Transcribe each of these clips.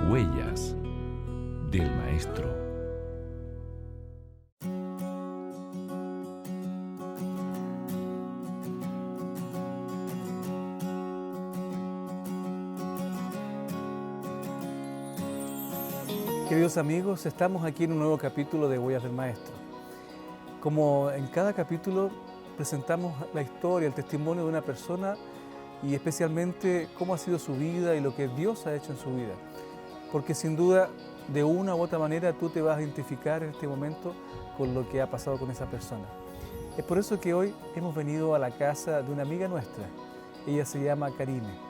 Huellas del Maestro. Queridos amigos, estamos aquí en un nuevo capítulo de Huellas del Maestro. Como en cada capítulo presentamos la historia, el testimonio de una persona y especialmente cómo ha sido su vida y lo que Dios ha hecho en su vida. Porque sin duda, de una u otra manera, tú te vas a identificar en este momento con lo que ha pasado con esa persona. Es por eso que hoy hemos venido a la casa de una amiga nuestra. Ella se llama Karime.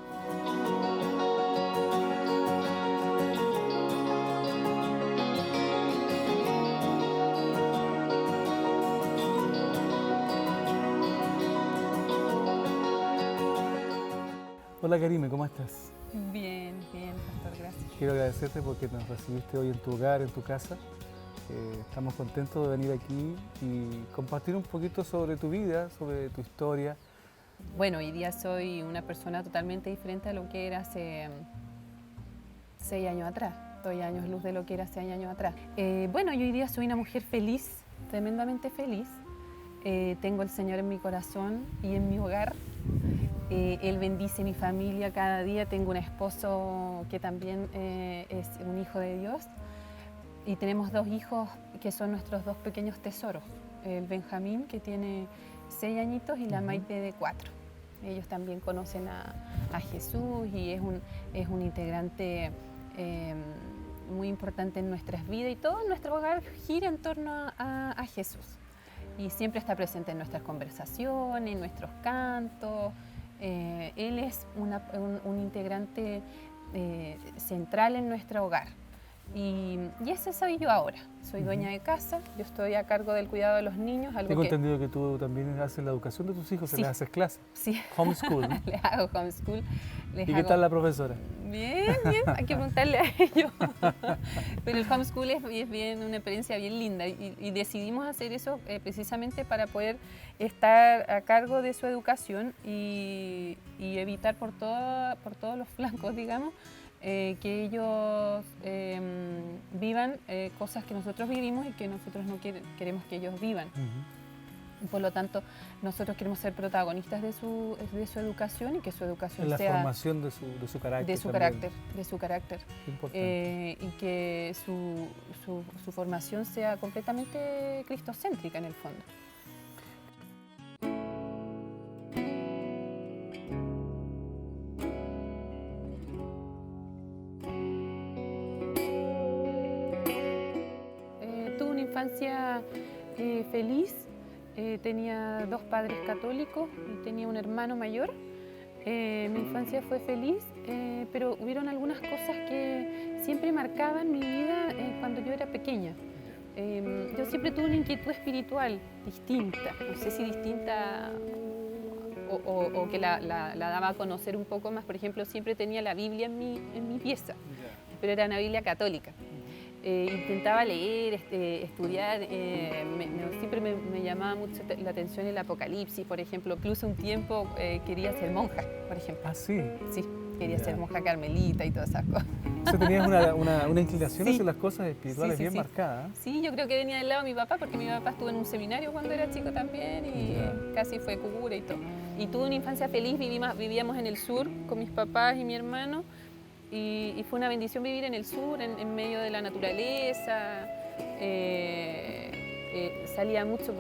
Hola Karime, ¿cómo estás? Bien, pastor, gracias. Quiero agradecerte porque nos recibiste hoy en tu hogar, en tu casa. Estamos contentos de venir aquí y compartir un poquito sobre tu vida, sobre tu historia. Bueno, hoy día soy una persona totalmente diferente a lo que era hace 6 años atrás. Estoy años luz de lo que era hace años atrás. Bueno, yo hoy día soy una mujer feliz, tremendamente feliz. Tengo al Señor en mi corazón y en mi hogar. Él bendice mi familia cada día. Tengo un esposo que también es un hijo de Dios. Y tenemos 2 hijos que son nuestros 2 pequeños tesoros. El Benjamín, que tiene 6 añitos, y la Maite, de 4. Ellos también conocen a Jesús y es un integrante muy importante en nuestras vidas. Y todo nuestro hogar gira en torno a Jesús. Y siempre está presente en nuestras conversaciones, en nuestros cantos. Él es un integrante central en nuestro hogar. Y ese soy yo ahora. Soy dueña de casa, yo estoy a cargo del cuidado de los niños. Tengo entendido que tú también haces la educación de tus hijos, Sí. les haces clases. Sí. Homeschool, ¿no? Les hago homeschool. ¿Y qué tal la profesora? Bien, hay que preguntarle a ellos. Pero el homeschool es bien, una experiencia bien linda y decidimos hacer eso precisamente para poder estar a cargo de su educación y evitar por todos los flancos, digamos, que ellos vivan cosas que nosotros vivimos y que nosotros no queremos que ellos vivan. Por lo tanto, nosotros queremos ser protagonistas de su educación y que su educación en sea... la formación de su carácter. De su carácter. Importante. Y que su formación sea completamente cristocéntrica en el fondo. Tuve una infancia feliz. Tenía 2 padres católicos y tenía un hermano mayor. Mi infancia fue feliz, pero hubieron algunas cosas que siempre marcaban mi vida cuando yo era pequeña. Yo siempre tuve una inquietud espiritual distinta, no sé si distinta o que la daba a conocer un poco más. Por ejemplo, siempre tenía la Biblia en mi pieza, pero era una Biblia católica. Intentaba leer, estudiar, siempre me llamaba mucho la atención el Apocalipsis, por ejemplo. Incluso un tiempo quería ser monja, por ejemplo. ¿Ah, sí? Sí, quería ser monja carmelita y todas esas cosas. O sea, tenías una inclinación Sí. hacia las cosas espirituales bien Sí. marcada. Sí, yo creo que venía del lado de mi papá, porque mi papá estuvo en un seminario cuando era chico también y casi fue cura y todo. Y tuve una infancia feliz, vivíamos en el sur con mis papás y mi hermano. Y fue una bendición vivir en el sur, en medio de la naturaleza. Salía mucho,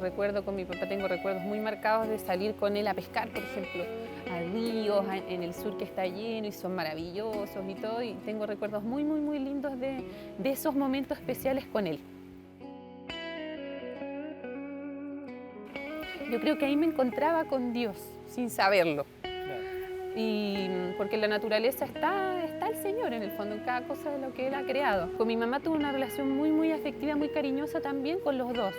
recuerdo con mi papá, tengo recuerdos muy marcados de salir con él a pescar, por ejemplo, a ríos en el sur que está lleno y son maravillosos y todo. Y tengo recuerdos muy, muy, muy lindos de esos momentos especiales con él. yo creo que ahí me encontraba con Dios, sin saberlo. Y porque en la naturaleza está el Señor, en el fondo, en cada cosa de lo que Él ha creado. Con mi mamá tuve una relación muy afectiva, muy cariñosa también con los dos.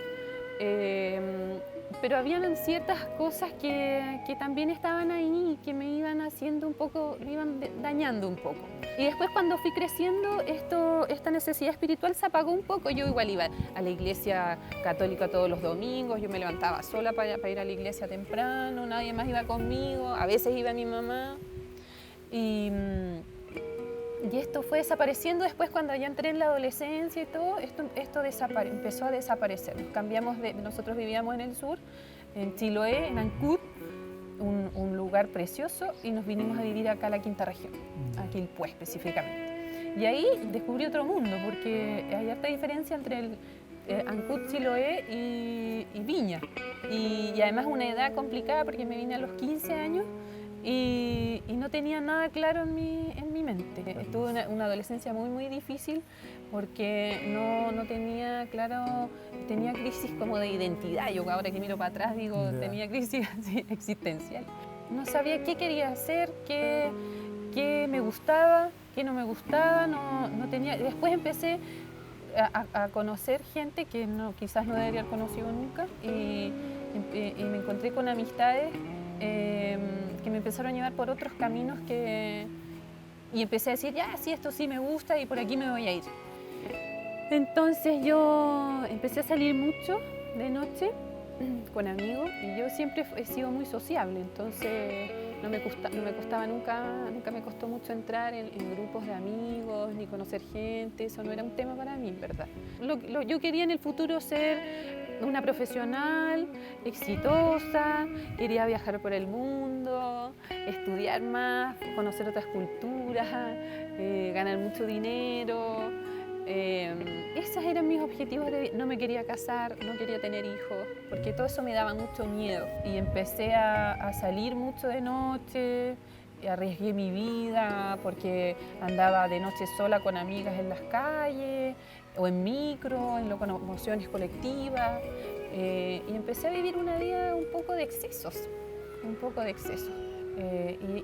Pero habían ciertas cosas que también estaban ahí y que me iban haciendo un poco, me iban dañando un poco. Y después cuando fui creciendo, esta necesidad espiritual se apagó un poco. Yo igual iba a la iglesia católica todos los domingos, yo me levantaba sola para ir a la iglesia temprano, nadie más iba conmigo, a veces iba mi mamá. Y esto fue desapareciendo después cuando ya entré en la adolescencia y todo, esto empezó a desaparecer. Nosotros vivíamos en el sur, en Chiloé, en Ancud, un lugar precioso, y nos vinimos a vivir acá a la quinta región, a Quilpué específicamente. Y ahí descubrí otro mundo, porque hay harta diferencia entre el Ancud, Chiloé y Viña. Y además una edad complicada porque me vine a los 15 años. Y no tenía nada claro en mi mente. Tuve una adolescencia muy difícil porque no tenía claro, tenía crisis como de identidad. Yo ahora que miro para atrás digo, tenía crisis así, existencial. No sabía qué quería hacer, qué me gustaba, qué no me gustaba. No tenía. Después empecé a conocer gente que quizás no debería haber conocido nunca y me encontré con amistades que me empezaron a llevar por otros caminos y empecé a decir, ya, sí, esto sí me gusta y por aquí me voy a ir. Entonces yo empecé a salir mucho de noche con amigos y yo siempre he sido muy sociable, entonces no me costaba nunca me costó mucho entrar en grupos de amigos ni conocer gente, eso no era un tema para mí, ¿verdad? Yo quería en el futuro ser una profesional exitosa, quería viajar por el mundo, estudiar más, conocer otras culturas, ganar mucho dinero. Esos eran mis objetivos de vida. No me quería casar, no quería tener hijos, porque todo eso me daba mucho miedo. Y empecé a salir mucho de noche, arriesgué mi vida porque andaba de noche sola con amigas en las calles o en micro, en locomociones colectivas, y empecé a vivir una vida un poco de excesos,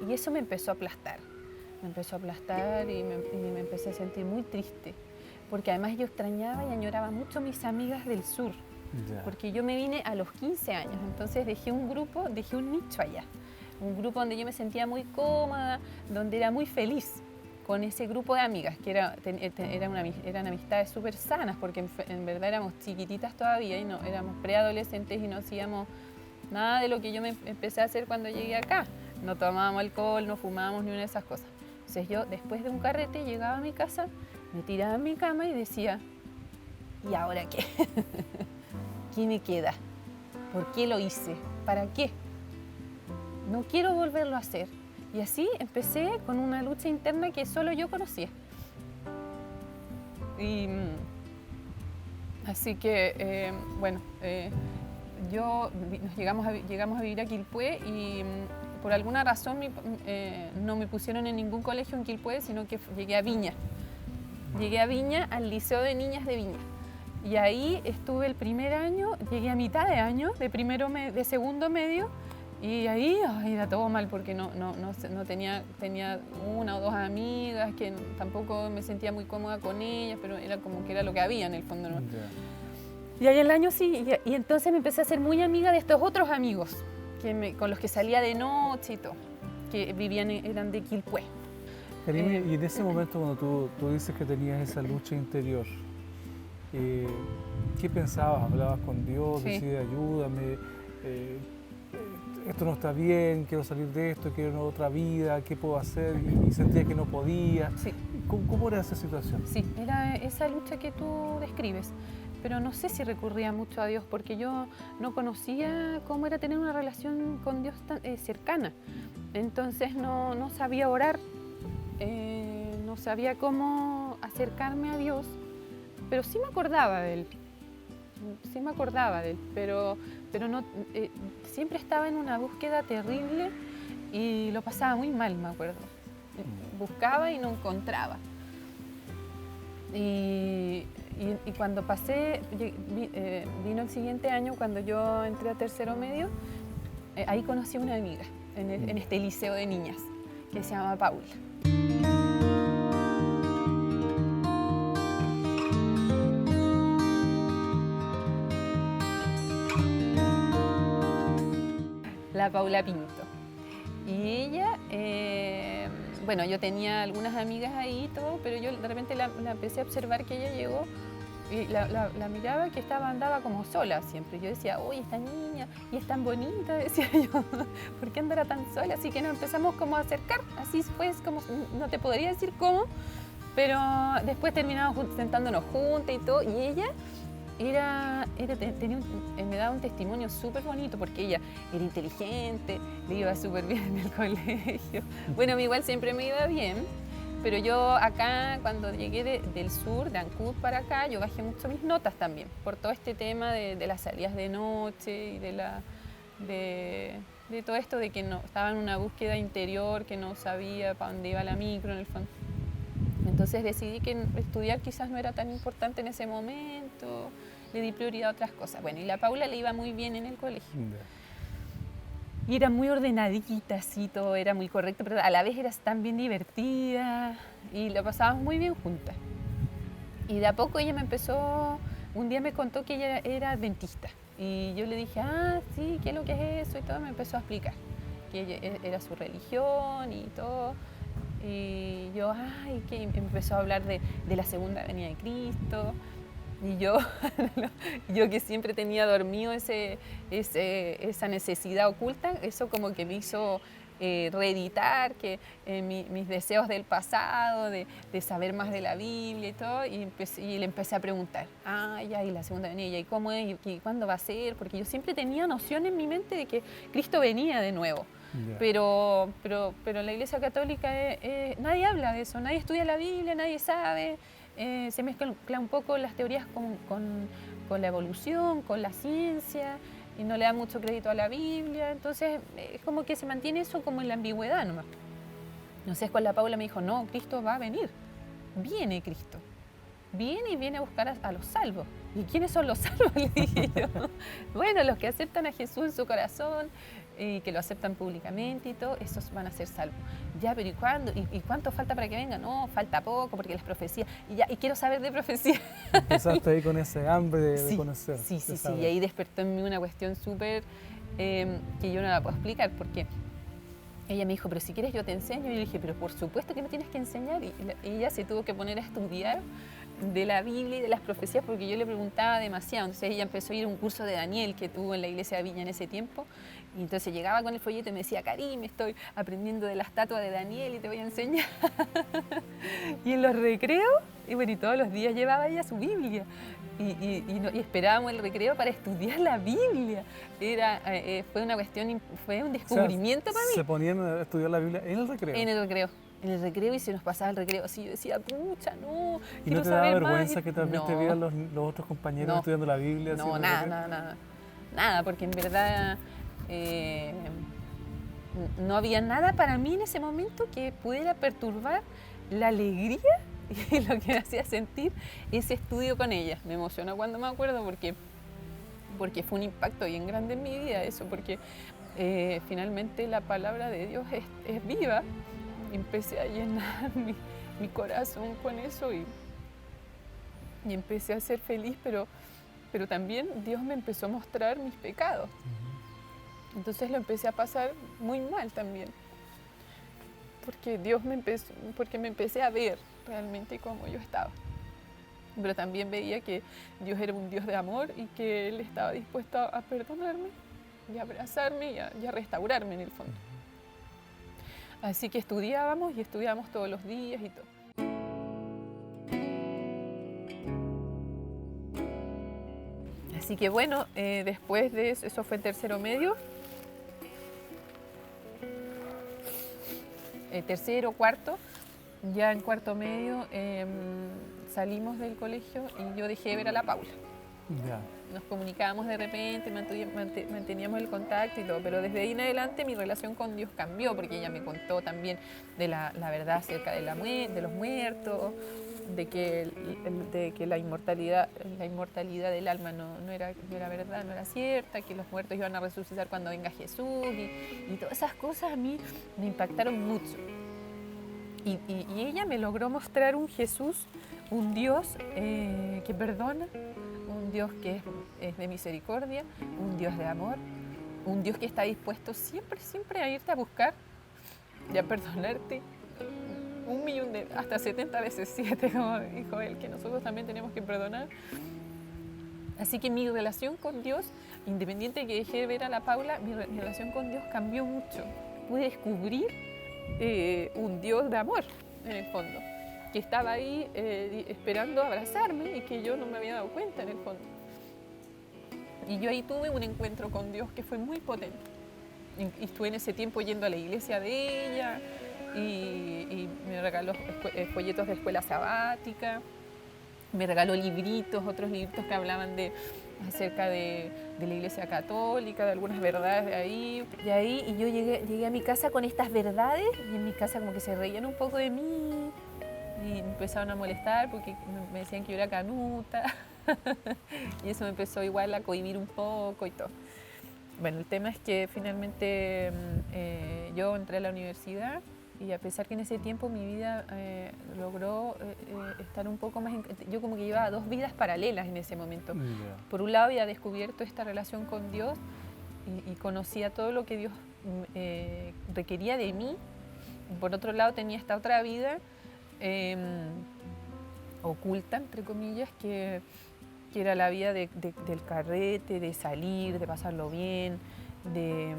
y eso me empezó a aplastar. Y me empecé a sentir muy triste, porque además yo extrañaba y añoraba mucho a mis amigas del sur, porque yo me vine a los 15 años, entonces dejé un nicho allá, un grupo donde yo me sentía muy cómoda, donde era muy feliz con ese grupo de amigas, que eran amistades súper sanas, porque en verdad éramos chiquititas todavía y no éramos preadolescentes y no hacíamos nada de lo que yo me empecé a hacer cuando llegué acá. No tomábamos alcohol, no fumábamos ni una de esas cosas. Entonces yo, después de un carrete, llegaba a mi casa, me tiraba en mi cama y decía, ¿y ahora qué? ¿Qué me queda? ¿Por qué lo hice? ¿Para qué? No quiero volverlo a hacer. Y así empecé con una lucha interna que solo yo conocía. Y así que, llegamos a vivir a Quilpué y por alguna razón no me pusieron en ningún colegio en Quilpué, sino que llegué a Viña. Llegué a Viña, al Liceo de Niñas de Viña. Y ahí estuve el primer año, llegué a mitad de año, de segundo medio, y ahí era todo mal porque no tenía una o dos amigas, que tampoco me sentía muy cómoda con ellas, pero era como que era lo que había en el fondo, ¿no? Y ahí el año sí, y entonces me empecé a ser muy amiga de estos otros amigos con los que salía de noche y todo, que eran de Quilpué. Karime, y en ese momento cuando tú dices que tenías esa lucha interior, ¿qué pensabas? ¿Hablabas con Dios? Sí. Decías, ayúdame, esto no está bien, quiero salir de esto, quiero otra vida, ¿qué puedo hacer? Y sentía que no podía. Sí. ¿Cómo era esa situación? Sí, era esa lucha que tú describes. Pero no sé si recurría mucho a Dios, porque yo no conocía cómo era tener una relación con Dios tan cercana. Entonces no sabía orar, no sabía cómo acercarme a Dios, pero sí me acordaba de Él. Pero no, siempre estaba en una búsqueda terrible y lo pasaba muy mal, me acuerdo. Buscaba y no encontraba. Y Y cuando vino el siguiente año, cuando yo entré a tercero medio, ahí conocí a una amiga en este liceo de niñas que se llama Paula. La Paula Pinto. Y ella, bueno, yo tenía algunas amigas ahí y todo, pero yo de repente la empecé a observar que ella llegó y la miraba que andaba como sola siempre. Yo decía, uy, esta niña, y es tan bonita, decía yo, ¿por qué andará tan sola? Así que nos empezamos como a acercar, así fue, como, no te podría decir cómo, pero después terminamos sentándonos juntas y todo, y ella me daba un testimonio súper bonito porque ella era inteligente, le iba súper bien en el colegio. Bueno, a mí igual siempre me iba bien, pero yo acá, cuando llegué del sur, de Ancud para acá, yo bajé mucho mis notas también, por todo este tema de las salidas de noche y de todo esto de que no, estaba en una búsqueda interior, que no sabía para dónde iba la micro en el fondo. Entonces decidí que estudiar quizás no era tan importante en ese momento, le di prioridad a otras cosas. Bueno, y la Paula le iba muy bien en el colegio. Y era muy ordenadita, así, todo era muy correcto, pero a la vez era tan bien divertida y lo pasábamos muy bien juntas. Y de a poco ella un día me contó que ella era dentista. Y yo le dije, sí, ¿qué es lo que es eso? Y todo, me empezó a explicar que ella, era su religión y todo. Y yo, que empezó a hablar de la segunda venida de Cristo. Y yo, yo que siempre tenía dormido esa necesidad oculta, eso como que me hizo reeditar mis deseos del pasado, de saber más de la Biblia y todo, y le empecé a preguntar, y la segunda venida, ¿y cómo es? ¿Y cuándo va a ser? Porque yo siempre tenía noción en mi mente de que Cristo venía de nuevo. Yeah. Pero la Iglesia Católica nadie habla de eso, nadie estudia la Biblia, nadie sabe, se mezclan un poco las teorías con la evolución, con la ciencia, y no le da mucho crédito a la Biblia, entonces es como que se mantiene eso como en la ambigüedad nomás. Entonces con la Paula me dijo, no, Cristo va a venir, viene Cristo, viene a buscar a los salvos. ¿Y quiénes son los salvos? Le dije yo. Bueno, los que aceptan a Jesús en su corazón, que lo aceptan públicamente y todo, esos van a ser salvos. Ya, pero ¿y cuándo? ¿Y cuánto falta para que venga? No, falta poco, porque las profecías, y quiero saber de profecía. Empezaste ahí con ese hambre de conocer. Sí, y ahí despertó en mí una cuestión súper que yo no la puedo explicar, porque ella me dijo, pero si quieres yo te enseño, y yo le dije, pero por supuesto que me tienes que enseñar, y ella se tuvo que poner a estudiar de la Biblia y de las profecías porque yo le preguntaba demasiado. Entonces ella empezó a ir a un curso de Daniel que tuvo en la iglesia de Viña en ese tiempo, y entonces llegaba con el folleto y me decía, Karim, estoy aprendiendo de la estatua de Daniel y te voy a enseñar. Y en los recreos, y bueno, y todos los días llevaba ella su Biblia y esperábamos el recreo para estudiar la Biblia. Fue una cuestión, fue un descubrimiento, o sea, para mí. ¿Se ponían a estudiar la Biblia en el recreo? En el recreo, y se nos pasaba el recreo así, yo decía, pucha, no, ¿Y no te daba vergüenza más? Que también te vieran los otros compañeros estudiando la Biblia? No, nada, porque en verdad no había nada para mí en ese momento que pudiera perturbar la alegría y lo que me hacía sentir ese estudio con ella. Me emociona cuando me acuerdo porque fue un impacto bien grande en mi vida eso, porque finalmente la palabra de Dios es viva. Empecé a llenar mi corazón con eso y empecé a ser feliz, pero también Dios me empezó a mostrar mis pecados. Entonces lo empecé a pasar muy mal también, porque me empecé a ver realmente como yo estaba. Pero también veía que Dios era un Dios de amor y que Él estaba dispuesto a perdonarme y a abrazarme y a restaurarme en el fondo. Así que estudiábamos todos los días y todo. Así que bueno, después de eso fue tercero medio. Tercero, cuarto. Ya en cuarto medio salimos del colegio y yo dejé de ver a la Paula. Ya. Nos comunicábamos de repente, manteníamos el contacto y todo, pero desde ahí en adelante mi relación con Dios cambió porque ella me contó también de la verdad acerca de los muertos, de que la inmortalidad del alma no era verdad, no era cierta, que los muertos iban a resucitar cuando venga Jesús y todas esas cosas a mí me impactaron mucho. Y ella me logró mostrar un Jesús, un Dios que perdona, un Dios que es de misericordia, un Dios de amor, un Dios que está dispuesto siempre a irte a buscar y a perdonarte 1.000.000 hasta 70 veces 7, como dijo él, que nosotros también tenemos que perdonar. Así que mi relación con Dios, independiente de que dejé de ver a la Paula, mi relación con Dios cambió mucho. Pude descubrir un Dios de amor, en el fondo, que estaba ahí esperando abrazarme y que yo no me había dado cuenta, en el fondo. Y yo ahí tuve un encuentro con Dios que fue muy potente. Y estuve en ese tiempo yendo a la iglesia de ella y me regaló folletos de escuela sabática, me regaló libritos, otros libritos que hablaban acerca de la iglesia católica, de algunas verdades de ahí. Y yo llegué a mi casa con estas verdades y en mi casa como que se reían un poco de mí y me empezaron a molestar porque me decían que yo era canuta y eso me empezó igual a cohibir un poco y todo. Bueno, el tema es que finalmente yo entré a la universidad y a pesar que en ese tiempo mi vida logró estar un poco más... Yo como que llevaba 2 vidas paralelas en ese momento. Yeah. Por un lado había descubierto esta relación con Dios y conocía todo lo que Dios requería de mí. Por otro lado tenía esta otra vida oculta, entre comillas, que era la vida del carrete, de salir, de pasarlo bien, de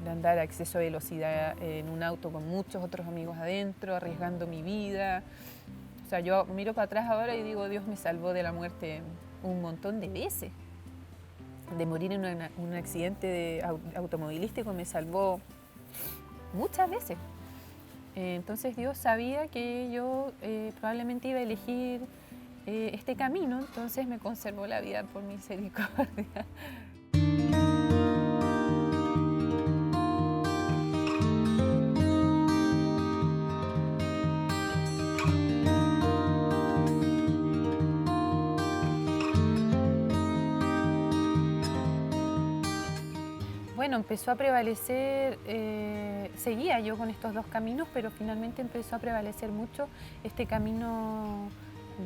andar a exceso de velocidad en un auto con muchos otros amigos adentro, arriesgando mi vida. O sea, yo miro para atrás ahora y digo, Dios me salvó de la muerte un montón de veces. De morir en un accidente automovilístico me salvó muchas veces. Entonces Dios sabía que yo probablemente iba a elegir este camino, entonces me conservó la vida por misericordia. Bueno, empezó a prevalecer, seguía yo con estos 2 caminos, pero finalmente empezó a prevalecer mucho este camino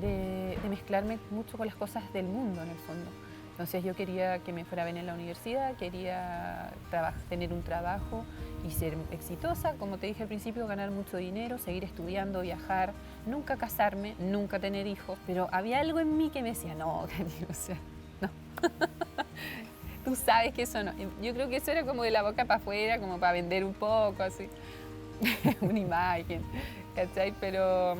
de mezclarme mucho con las cosas del mundo, en el fondo. Entonces yo quería que me fuera bien en la universidad, quería tener un trabajo y ser exitosa, como te dije al principio, ganar mucho dinero, seguir estudiando, viajar, nunca casarme, nunca tener hijos, pero había algo en mí que me decía, no, o sea, no. Tú sabes que eso no. Yo creo que eso era como de la boca para afuera, como para vender un poco, así, una imagen, ¿cachai? Pero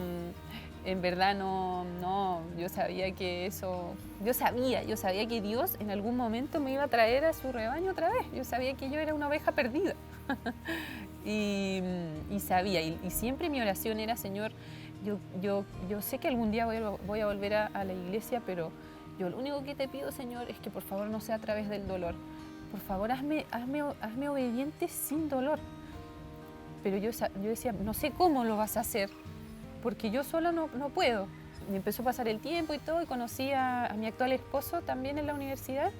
en verdad no, yo sabía que eso, yo sabía que Dios en algún momento me iba a traer a su rebaño otra vez. Yo sabía que yo era una oveja perdida. y sabía, y siempre mi oración era, Señor, yo sé que algún día voy a volver a la iglesia, pero yo lo único que te pido, Señor, es que por favor no sea a través del dolor. Por favor, hazme obediente sin dolor. Pero yo decía, no sé cómo lo vas a hacer, porque yo sola no puedo. Y empezó a pasar el tiempo y todo, y conocí a mi actual esposo también en la universidad.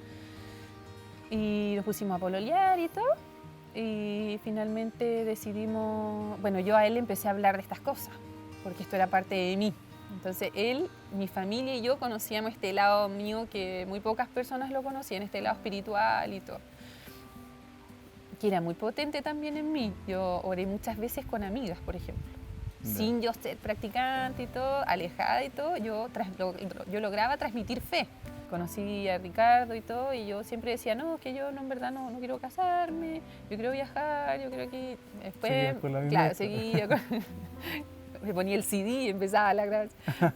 Y nos pusimos a pololear y todo. Y finalmente decidimos, bueno, yo a él empecé a hablar de estas cosas, porque esto era parte de mí. Entonces él, mi familia y yo conocíamos este lado mío que muy pocas personas lo conocían, este lado espiritual y todo, que era muy potente también en mí. Yo oré muchas veces con amigas, por ejemplo, sin yo ser practicante y todo, alejada y todo, yo lograba transmitir fe. Conocí a Ricardo y todo, y yo siempre decía, no, que yo en verdad no quiero casarme, yo quiero viajar, yo creo que después, claro, seguía con... Me ponía el CD y empezaba la grabación.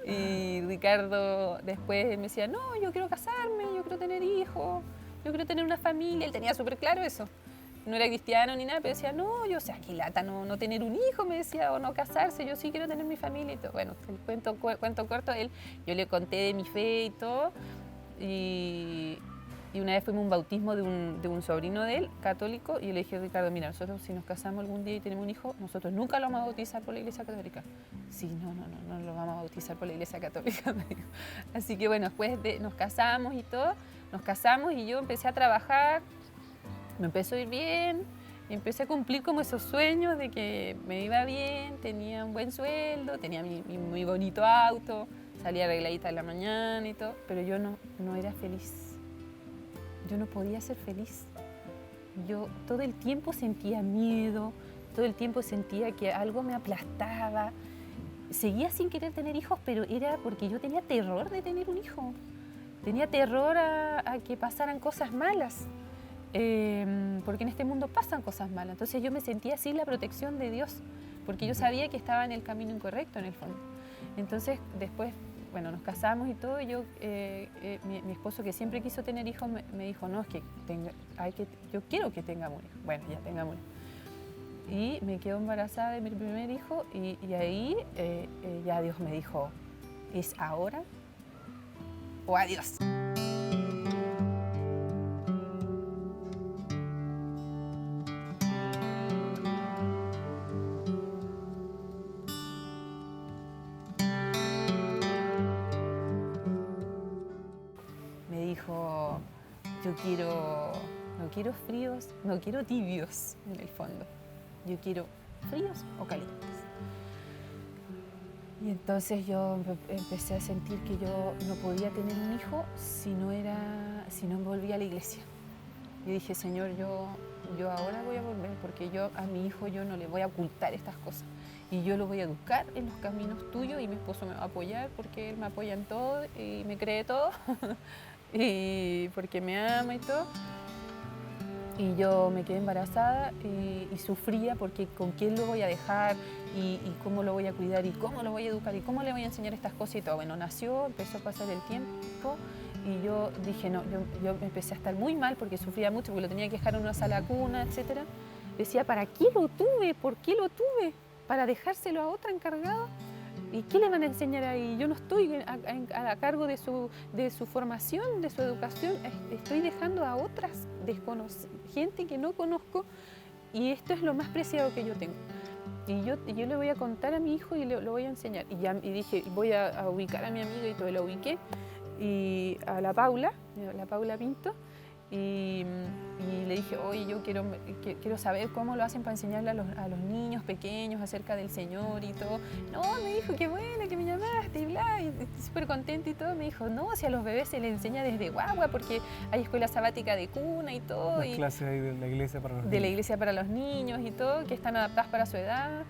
Y Ricardo después me decía, no, yo quiero casarme, yo quiero tener hijos, yo quiero tener una familia. Él tenía súper claro eso. No era cristiano ni nada, pero decía, no, yo, o sea, qué lata no tener un hijo, me decía, o no casarse, yo sí quiero tener mi familia y todo. Bueno, el cuento corto, yo le conté de mi fe y todo, y Y una vez fuimos a un bautismo de un sobrino de él, católico, y yo le dije, Ricardo, mira, nosotros si nos casamos algún día y tenemos un hijo, nosotros nunca lo vamos a bautizar por la Iglesia Católica. Sí, no lo vamos a bautizar por la Iglesia Católica, me dijo. Así que bueno, después nos casamos y todo, nos casamos y yo empecé a trabajar, me empezó a ir bien, y empecé a cumplir como esos sueños de que me iba bien, tenía un buen sueldo, tenía mi muy bonito auto, salía arregladita en la mañana y todo, pero yo no era feliz. Yo no podía ser feliz. Yo todo el tiempo sentía miedo, todo el tiempo sentía que algo me aplastaba. Seguía sin querer tener hijos, pero era porque yo tenía terror de tener un hijo. Tenía terror a que pasaran cosas malas, porque en este mundo pasan cosas malas. Entonces yo me sentía sin la protección de Dios, porque yo sabía que estaba en el camino incorrecto en el fondo. Entonces después, bueno, nos casamos y todo, y yo, mi esposo, que siempre quiso tener hijos, me dijo, no, es que yo quiero que tengamos un hijo. Bueno, ya tengamos un hijo. Y me quedo embarazada de mi primer hijo, y ahí ya Dios me dijo, ¿es ahora o adiós? Dijo, no quiero fríos, no quiero tibios en el fondo, yo quiero fríos o calientes. Y entonces yo empecé a sentir que yo no podía tener un hijo si no volvía a la iglesia. Yo dije, Señor, yo ahora voy a volver, porque yo a mi hijo yo no le voy a ocultar estas cosas. Y yo lo voy a educar en los caminos tuyos, y mi esposo me va a apoyar porque él me apoya en todo y me cree todo. Y porque me ama y todo. Y yo me quedé embarazada y sufría porque con quién lo voy a dejar y cómo lo voy a cuidar y cómo lo voy a educar y cómo le voy a enseñar estas cosas y todo. Bueno, nació, empezó a pasar el tiempo y yo dije, no, yo empecé a estar muy mal porque sufría mucho, porque lo tenía que dejar en una sala cuna, etc. Decía, ¿para qué lo tuve? ¿Por qué lo tuve? ¿Para dejárselo a otra encargada? ¿Y qué le van a enseñar ahí? Yo no estoy a cargo de su formación, de su educación. Estoy dejando a otras gente que no conozco, y esto es lo más preciado que yo tengo. Y yo le voy a contar a mi hijo y lo voy a enseñar. Y dije, voy a ubicar a mi amiga, y todo, la ubiqué, y a la Paula Pinto, y le dije, oye, yo quiero saber cómo lo hacen para enseñarle a los niños pequeños acerca del Señor y todo. No, me dijo, qué bueno que me llamaste y bla, y súper contenta y todo. Me dijo, no, si a los bebés se les enseña desde guagua, porque hay escuela sabática de cuna y todo. Las clases ahí de la iglesia para los niños. De la iglesia para los niños y todo, que están adaptadas para su edad.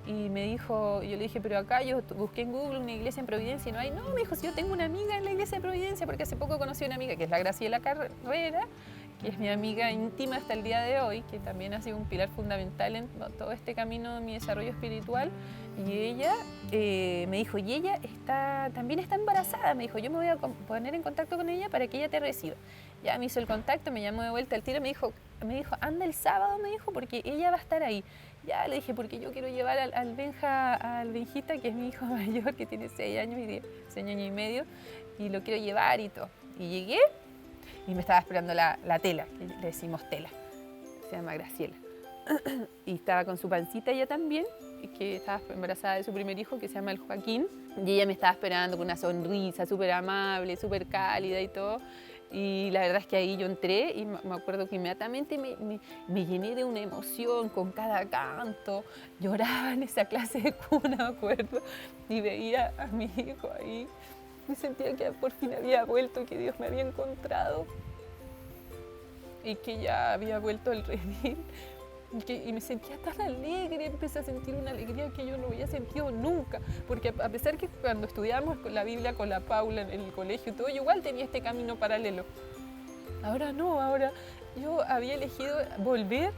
Y me dijo, yo le dije, pero acá yo busqué en Google una iglesia en Providencia y no hay. No, me dijo, si yo tengo una amiga en la iglesia de Providencia, porque hace poco conocí a una amiga que es la Graciela Carrera, que es mi amiga íntima hasta el día de hoy, que también ha sido un pilar fundamental en todo este camino de mi desarrollo espiritual. Y ella me dijo, y ella también está embarazada. Me dijo, yo me voy a poner en contacto con ella para que ella te reciba. Ya me hizo el contacto, me llamó de vuelta al tiro, me dijo, anda el sábado, me dijo, porque ella va a estar ahí. Ya le dije, porque yo quiero llevar al Benjita, que es mi hijo mayor, que tiene 6 años y medio, y lo quiero llevar y todo. Y llegué y me estaba esperando la Tela, que le decimos Tela, se llama Graciela. Y estaba con su pancita ella también, que estaba embarazada de su primer hijo, que se llama el Joaquín, y ella me estaba esperando con una sonrisa súper amable, súper cálida y todo. Y la verdad es que ahí yo entré y me acuerdo que inmediatamente me llené de una emoción con cada canto. Lloraba en esa clase de cuna, me acuerdo, y veía a mi hijo ahí. Me sentía que por fin había vuelto, que Dios me había encontrado y que ya había vuelto el redil. Y me sentía tan alegre, empecé a sentir una alegría que yo no había sentido nunca, porque a pesar que cuando estudiábamos la Biblia con la Paula en el colegio y todo, yo igual tenía este camino paralelo. Ahora no, ahora yo había elegido volver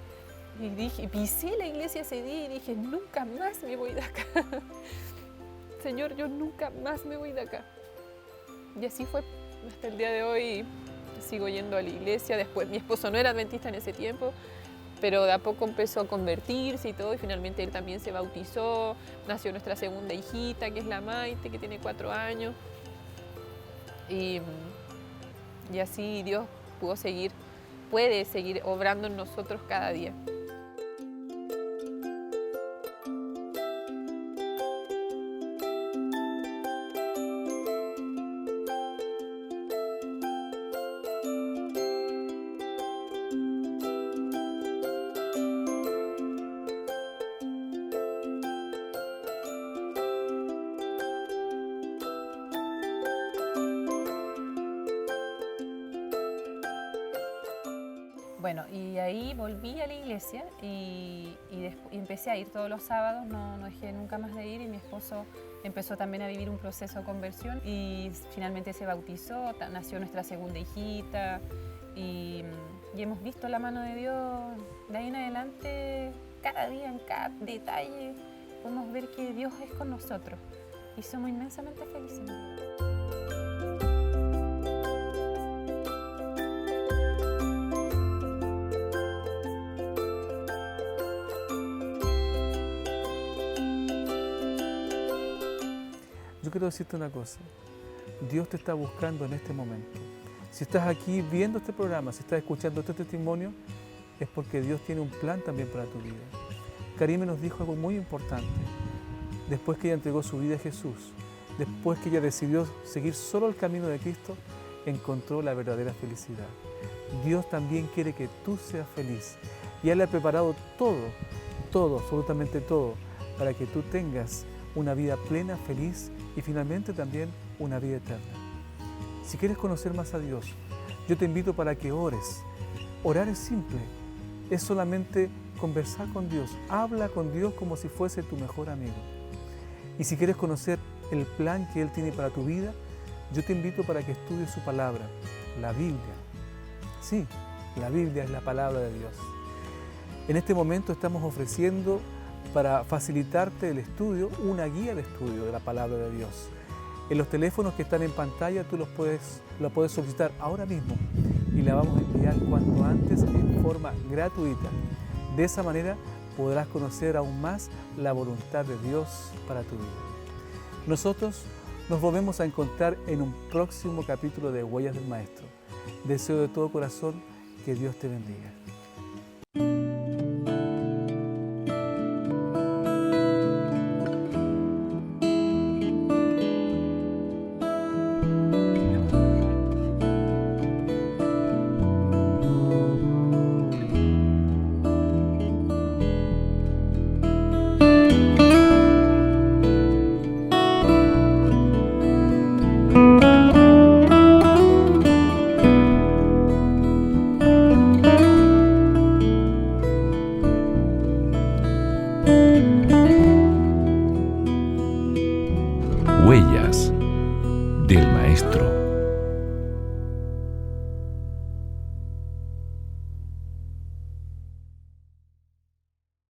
y pisé la iglesia ese día y dije, nunca más me voy de acá. Señor, yo nunca más me voy de acá. Y así fue, hasta el día de hoy sigo yendo a la iglesia. Después mi esposo no era adventista en ese tiempo, pero de a poco empezó a convertirse y todo, y finalmente él también se bautizó. Nació nuestra segunda hijita, que es la Maite, que tiene 4 años. Y así Dios puede seguir obrando en nosotros cada día. Bueno, y ahí volví a la iglesia y empecé a ir todos los sábados, no dejé nunca más de ir, y mi esposo empezó también a vivir un proceso de conversión y finalmente se bautizó, nació nuestra segunda hijita y hemos visto la mano de Dios de ahí en adelante, cada día, en cada detalle, podemos ver que Dios es con nosotros y somos inmensamente felices. Yo quiero decirte una cosa, Dios te está buscando en este momento. Si estás aquí viendo este programa, si estás escuchando este testimonio, es porque Dios tiene un plan también para tu vida. Karime nos dijo algo muy importante. Después que ella entregó su vida a Jesús, después que ella decidió seguir solo el camino de Cristo, encontró la verdadera felicidad. Dios también quiere que tú seas feliz y Él le ha preparado todo, absolutamente todo, para que tú tengas una vida plena, feliz y finalmente también una vida eterna. Si quieres conocer más a Dios, yo te invito para que ores. Orar es simple, es solamente conversar con Dios. Habla con Dios como si fuese tu mejor amigo. Y si quieres conocer el plan que Él tiene para tu vida, yo te invito para que estudies su palabra, la Biblia. Sí, la Biblia es la palabra de Dios. En este momento estamos ofreciendo, para facilitarte el estudio, una guía de estudio de la palabra de Dios. En los teléfonos que están en pantalla tú la puedes solicitar ahora mismo y la vamos a enviar cuanto antes en forma gratuita. De esa manera podrás conocer aún más la voluntad de Dios para tu vida. Nosotros nos volvemos a encontrar en un próximo capítulo de Huellas del Maestro. Deseo de todo corazón que Dios te bendiga.